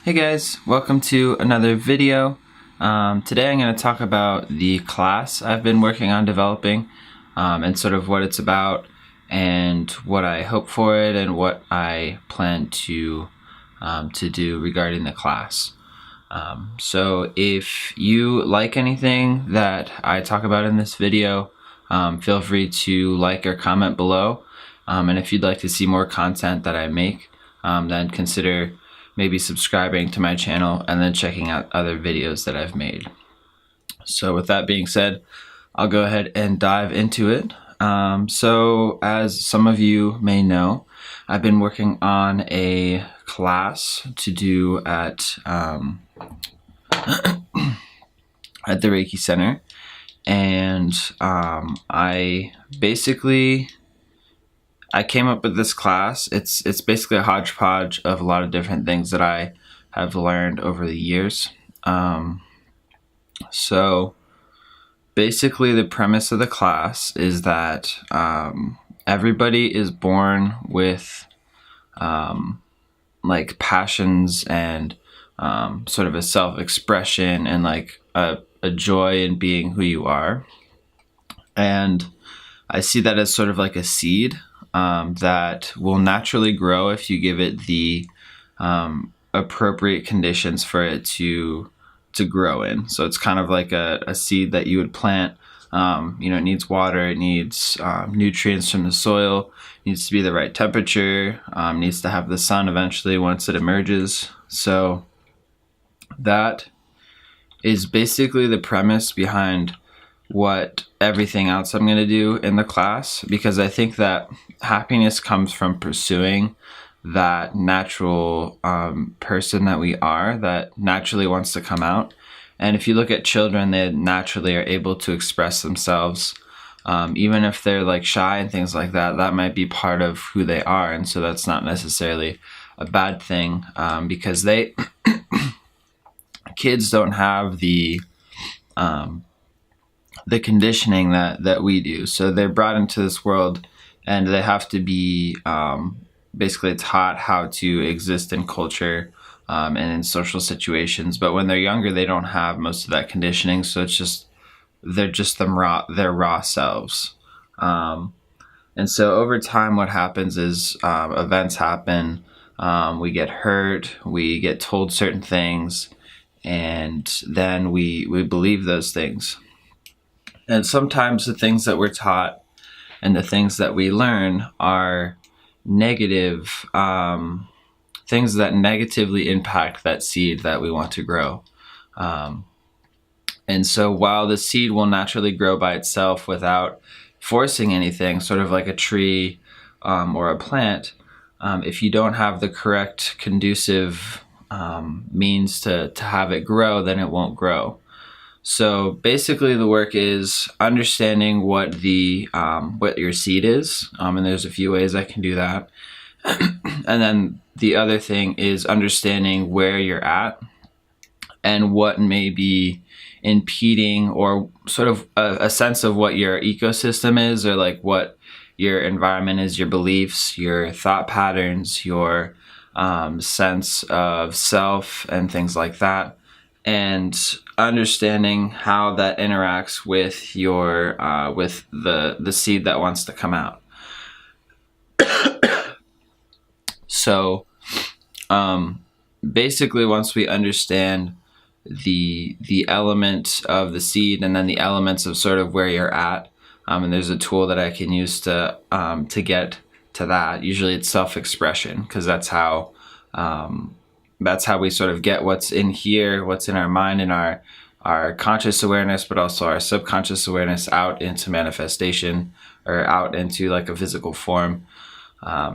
Hey guys, welcome to another video. Today I'm going to talk about the class I've been working on developing and sort of what it's about and what I hope for it and what I plan to do regarding the class. So if you like anything that I talk about in this video, feel free to like or comment below. And if you'd like to see more content that I make, then consider maybe subscribing to my channel and then checking out other videos that I've made. So with that being said, I'll go ahead and dive into it. So as some of you may know, I've been working on a class to do at at the Reiki Center, and I came up with this class. It's basically a hodgepodge of a lot of different things that I have learned over the years. So basically the premise of the class is that everybody is born with like passions and sort of a self-expression and like a joy in being who you are. And I see that as sort of like a seed that will naturally grow if you give it the appropriate conditions for it to grow in. So it's kind of like a seed that you would plant. It needs water, it needs nutrients from the soil, it needs to be the right temperature, needs to have the sun eventually once it emerges. So that is basically the premise behind what everything else I'm going to do in the class, because I think that happiness comes from pursuing that natural person that we are, that naturally wants to come out. And if you look at children, they naturally are able to express themselves, even if they're like shy and things like that. That might be part of who they are, and so that's not necessarily a bad thing, because kids don't have the conditioning that we do. So they're brought into this world and they have to be basically taught how to exist in culture and in social situations. But when they're younger, they don't have most of that conditioning. So they're just their raw selves. And so over time, what happens is events happen. We get hurt. We get told certain things. And then we believe those things. And sometimes the things that we're taught and the things that we learn are negative, things that negatively impact that seed that we want to grow. And so while the seed will naturally grow by itself without forcing anything, sort of like a tree or a plant, if you don't have the correct conducive means to have it grow, then it won't grow. So basically the work is understanding what your seed is, and there's a few ways I can do that. And then the other thing is understanding where you're at and what may be impeding, or sort of a sense of what your ecosystem is, or like what your environment is, your beliefs, your thought patterns, your sense of self and things like that, and understanding how that interacts with your with the seed that wants to come out. So basically once we understand the element of the seed and then the elements of sort of where you're at, and there's a tool that I can use to get to that. Usually it's self-expression, because that's how we sort of get what's in here, what's in our mind and our conscious awareness, but also our subconscious awareness out into manifestation, or out into like a physical form.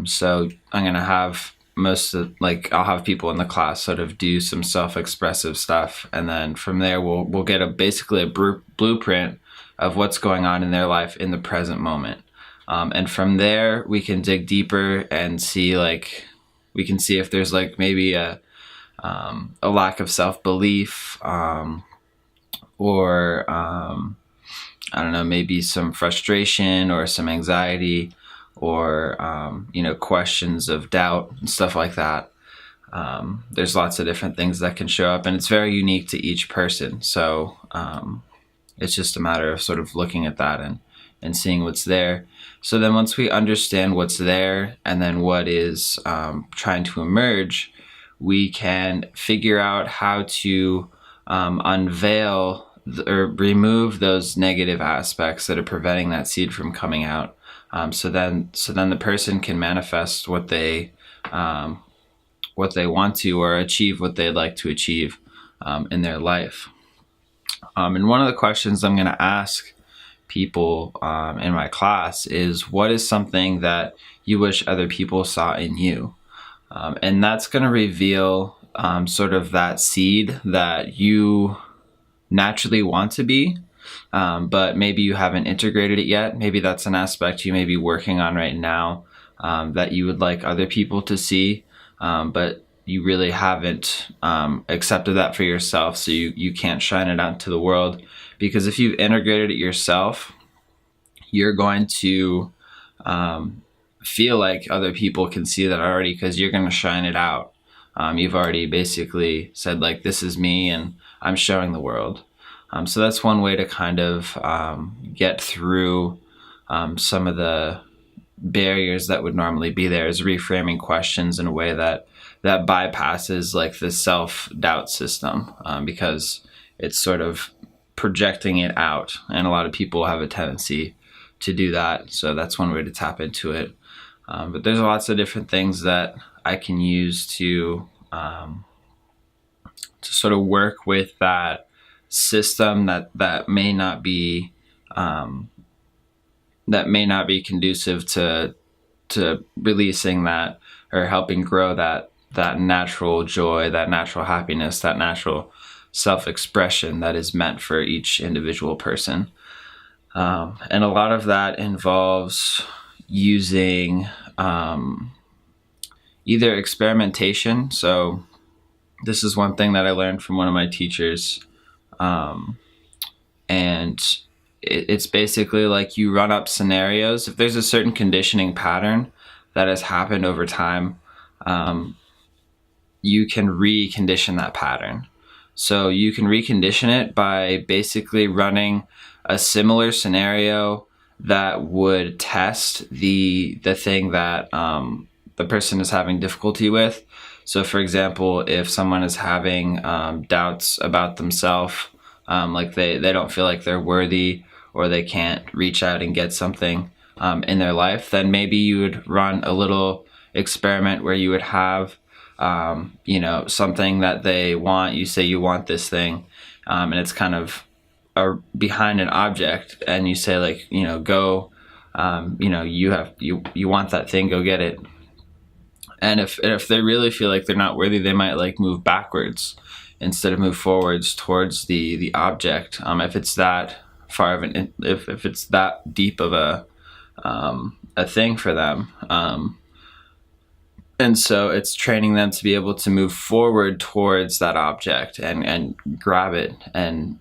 So I'm going to have I'll have people in the class sort of do some self-expressive stuff. And then from there, we'll get basically a blueprint of what's going on in their life in the present moment. And from there, we can dig deeper and see if there's like maybe a lack of self-belief, or I don't know, maybe some frustration or some anxiety, or questions of doubt and stuff like that. There's lots of different things that can show up, and it's very unique to each person. So it's just a matter of sort of looking at that and seeing what's there. So then once we understand what's there and then what is trying to emerge, we can figure out how to unveil or remove those negative aspects that are preventing that seed from coming out. So then the person can manifest what they want to, or achieve what they'd like to achieve in their life. And one of the questions I'm going to ask people in my class is, what is something that you wish other people saw in you? And that's going to reveal sort of that seed that you naturally want to be, but maybe you haven't integrated it yet. Maybe that's an aspect you may be working on right now that you would like other people to see, but you really haven't accepted that for yourself, so you can't shine it out to the world. Because if you've integrated it yourself, you're going to feel like other people can see that already, because you're going to shine it out. You've already basically said, like, this is me and I'm showing the world. So that's one way to kind of get through some of the barriers that would normally be there, is reframing questions in a way that bypasses like the self-doubt system, because it's sort of projecting it out, and a lot of people have a tendency to do that. So that's one way to tap into it. But there's lots of different things that I can use to sort of work with that system that may not be conducive to releasing that, or helping grow that natural joy, that natural happiness, that natural self-expression that is meant for each individual person. And a lot of that involves using either experimentation. So this is one thing that I learned from one of my teachers. And it's basically like you run up scenarios. If there's a certain conditioning pattern that has happened over time, you can recondition that pattern. So you can recondition it by basically running a similar scenario that would test the thing that the person is having difficulty with. So for example, if someone is having doubts about themselves, like they don't feel like they're worthy, or they can't reach out and get something in their life, then maybe you would run a little experiment where you would have something that they want. You say you want this thing, and it's kind of behind an object, and you say, like, go, you want that thing, go get it. And if they really feel like they're not worthy, they might like move backwards instead of move forwards towards the object. If it's that far of if it's that deep of a thing for them. And so it's training them to be able to move forward towards that object and grab it and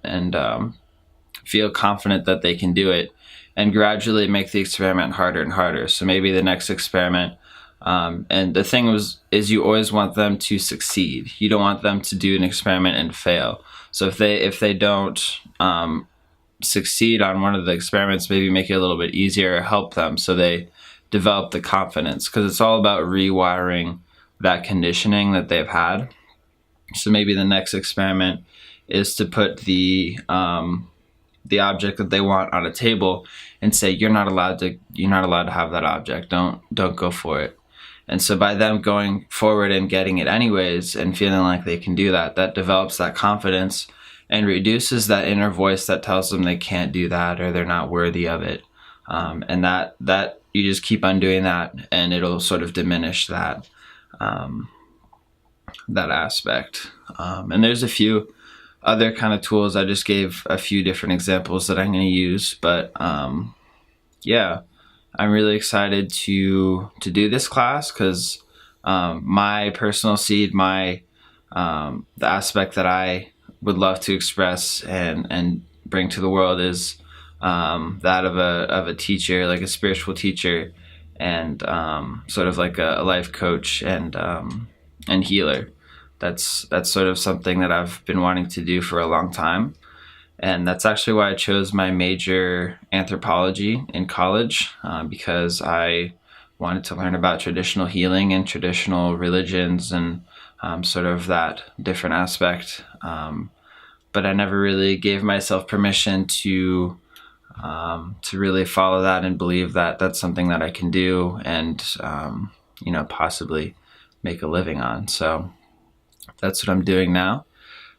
feel confident that they can do it, and gradually make the experiment harder and harder. So maybe the next experiment, and the thing is you always want them to succeed. You don't want them to do an experiment and fail. So if they don't succeed on one of the experiments, maybe make it a little bit easier, or help them so they develop the confidence, because it's all about rewiring that conditioning that they've had. So maybe the next experiment is to put the object that they want on a table and say, you're not allowed to have that object. Don't go for it. And so by them going forward and getting it anyways and feeling like they can do that, that develops that confidence and reduces that inner voice that tells them they can't do that or they're not worthy of it. And that you just keep on doing that, and it'll sort of diminish that aspect. And there's a few other kind of tools. I just gave a few different examples that I'm going to use, but yeah, I'm really excited to do this class, because my personal seed, the aspect that I would love to express and bring to the world is that of a teacher, like a spiritual teacher, and sort of like a life coach, and and healer. That's sort of something that I've been wanting to do for a long time. And that's actually why I chose my major, anthropology, in college, because I wanted to learn about traditional healing and traditional religions and sort of that different aspect. But I never really gave myself permission to really follow that and believe that that's something that I can do and possibly make a living on. So that's what I'm doing now.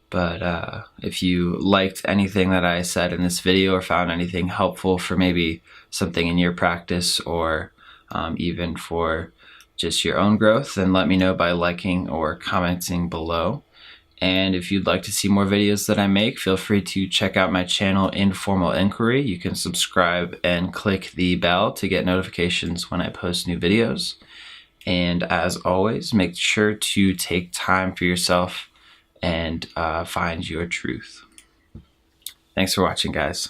But if you liked anything that I said in this video or found anything helpful for maybe something in your practice or even for just your own growth, then let me know by liking or commenting below. And if you'd like to see more videos that I make, feel free to check out my channel, Informal Inquiry. You can subscribe and click the bell to get notifications when I post new videos. And as always, make sure to take time for yourself and find your truth. Thanks for watching, guys.